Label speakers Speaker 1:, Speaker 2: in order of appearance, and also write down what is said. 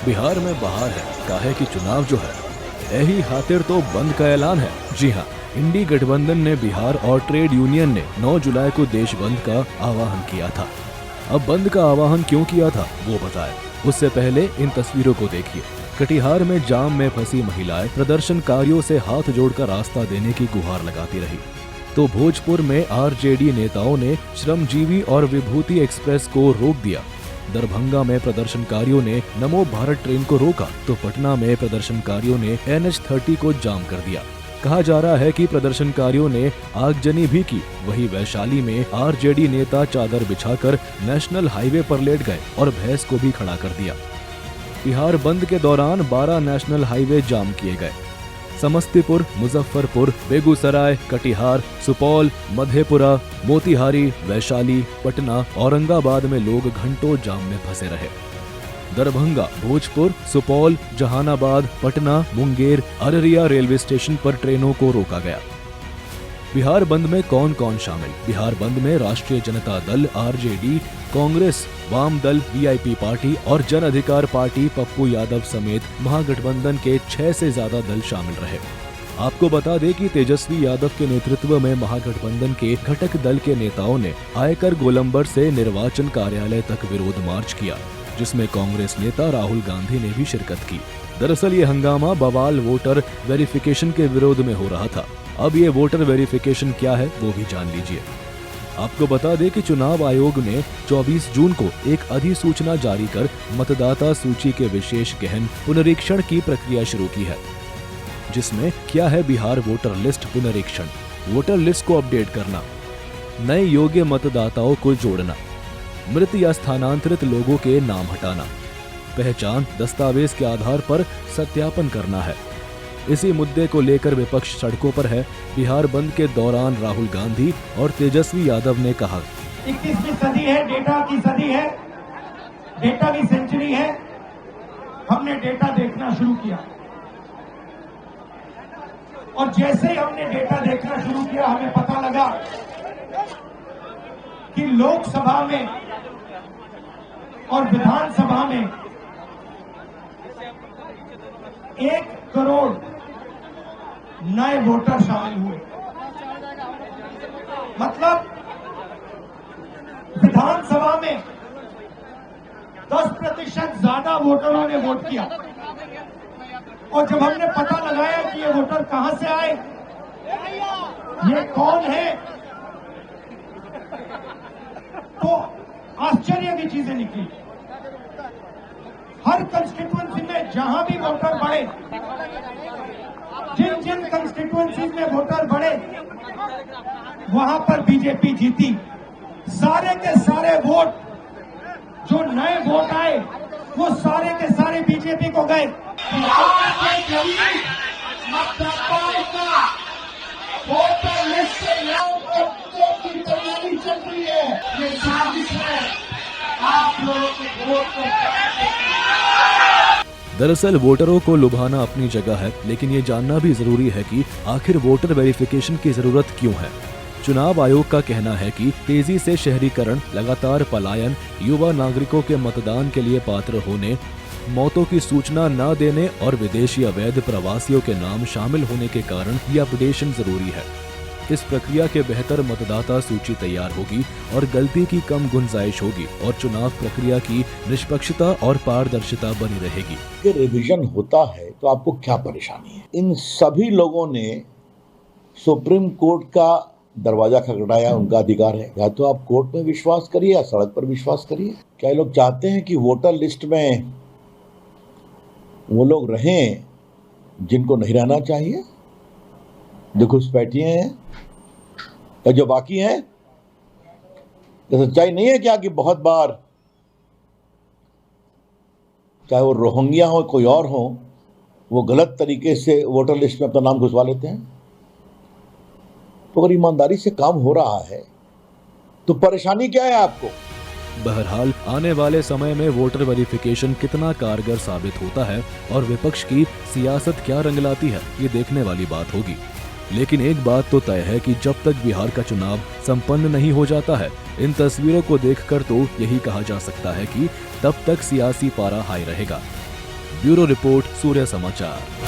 Speaker 1: बिहार में बहार है, काहे कि चुनाव जो है यही खातिर तो बंद का ऐलान है। जी हाँ, इंडी गठबंधन ने बिहार और ट्रेड यूनियन ने 9 जुलाई को देश बंद का आह्वान किया था। अब बंद का आह्वान क्यों किया था वो बताएं। उससे पहले इन तस्वीरों को देखिए। कटिहार में जाम में फंसी महिलाएं प्रदर्शनकारियों से हाथ जोड़कर रास्ता देने की गुहार लगाती रही, तो भोजपुर में आरजेडी नेताओं ने श्रमजीवी और विभूति एक्सप्रेस को रोक दिया। दरभंगा में प्रदर्शनकारियों ने नमो भारत ट्रेन को रोका, तो पटना में प्रदर्शनकारियों ने NH30 को जाम कर दिया। कहा जा रहा है कि प्रदर्शनकारियों ने आगजनी भी की। वहीं वैशाली में आरजेडी नेता चादर बिछाकर नेशनल हाईवे पर लेट गए और भैंस को भी खड़ा कर दिया। बिहार बंद के दौरान 12 नेशनल हाईवे जाम किए गए। समस्तीपुर, मुजफ्फरपुर, बेगूसराय, कटिहार, सुपौल, मधेपुरा, मोतिहारी, वैशाली, पटना, औरंगाबाद में लोग घंटों जाम में फंसे रहे। दरभंगा, भोजपुर, सुपौल, जहानाबाद, पटना, मुंगेर, अररिया रेलवे स्टेशन पर ट्रेनों को रोका गया। बिहार बंद में कौन कौन शामिल? बिहार बंद में राष्ट्रीय जनता दल, आरजेडी, कांग्रेस, वाम दल, वीआईपी पार्टी और जन अधिकार पार्टी पप्पू यादव समेत महागठबंधन के 6 से ज्यादा दल शामिल रहे। आपको बता दें कि तेजस्वी यादव के नेतृत्व में महागठबंधन के घटक दल के नेताओं ने आयकर गोलंबर से निर्वाचन कार्यालय तक विरोध मार्च किया, जिसमें कांग्रेस नेता राहुल गांधी ने भी शिरकत की। दरअसल ये हंगामा बवाल वोटर वेरिफिकेशन के विरोध में हो रहा था। अब ये वोटर वेरिफिकेशन क्या है वो भी जान लीजिए। आपको बता दें कि चुनाव आयोग ने 24 जून को एक अधिसूचना जारी कर मतदाता सूची के विशेष गहन पुनरीक्षण की प्रक्रिया शुरू की है, जिसमें क्या है बिहार वोटर लिस्ट पुनरीक्षण, वोटर लिस्ट को अपडेट करना, नए योग्य मतदाताओं को जोड़ना, मृत या स्थानांतरित लोगों के नाम हटाना, पहचान दस्तावेज के आधार पर सत्यापन करना है। इसी मुद्दे को लेकर विपक्ष सड़कों पर है। बिहार बंद के दौरान राहुल गांधी और तेजस्वी यादव ने कहा,
Speaker 2: 21वीं सदी है, डेटा की सदी है, डेटा की सेंचुरी है। हमने डेटा देखना शुरू किया और जैसे ही हमने डेटा देखना शुरू किया हमें पता लगा कि लोकसभा में और विधानसभा में 1 करोड़ नए वोटर शामिल हुए। मतलब विधानसभा में 10% ज्यादा वोटरों ने वोट किया। और जब हमने पता लगाया कि ये वोटर कहां से आए, ये कौन है, तो आश्चर्य की चीजें निकली। हर कंस्टिट्यूएंसी में जहां भी वोटर बढ़े, जिन जिन कंस्टिट्यूएंसीज में वोटर बढ़े वहां पर बीजेपी जीती। सारे के सारे वोट जो नए वोट आए वो सारे के सारे बीजेपी को गए। बिहार के गरीब मतदाताओं का वोटर लिस्ट से नाम कटने की तैयारी चल रही है। ये साजिश है आप लोगों के वोट को।
Speaker 1: दरअसल वोटरों को लुभाना अपनी जगह है, लेकिन ये जानना भी जरूरी है कि आखिर वोटर वेरिफिकेशन की जरूरत क्यों है। चुनाव आयोग का कहना है कि तेजी से शहरीकरण, लगातार पलायन, युवा नागरिकों के मतदान के लिए पात्र होने, मौतों की सूचना न देने और विदेशी अवैध प्रवासियों के नाम शामिल होने के कारण ये अपडेशन जरूरी है। इस प्रक्रिया के बेहतर मतदाता सूची तैयार होगी और गलती की कम गुंजाइश होगी और चुनाव प्रक्रिया की निष्पक्षता और पारदर्शिता बनी रहेगी।
Speaker 3: कि रिवीजन होता है तो आपको क्या परेशानी है? इन सभी लोगों ने सुप्रीम कोर्ट का दरवाजा खटखटाया, उनका अधिकार है। या तो आप कोर्ट में विश्वास करिए या सड़क पर विश्वास करिए। क्या लोग चाहते हैं कि वोटर लिस्ट में वो लोग रहें जिनको नहीं रहना चाहिए, जो घुसपैठिए हैं या जो बाकी हैं? तो सच्चाई नहीं है क्या कि बहुत बार चाहे वो रोहिंग्या हो कोई और हो, वो गलत तरीके से वोटर लिस्ट में अपना नाम घुसवा लेते हैं? तो अगर ईमानदारी से काम हो रहा है तो परेशानी क्या है आपको?
Speaker 1: बहरहाल आने वाले समय में वोटर वेरिफिकेशन कितना कारगर साबित होता है और विपक्ष की सियासत क्या रंग लाती है, ये देखने वाली बात होगी। लेकिन एक बात तो तय है कि जब तक बिहार का चुनाव संपन्न नहीं हो जाता है, इन तस्वीरों को देखकर तो यही कहा जा सकता है कि तब तक सियासी पारा हाई रहेगा। ब्यूरो रिपोर्ट, सूर्य समाचार।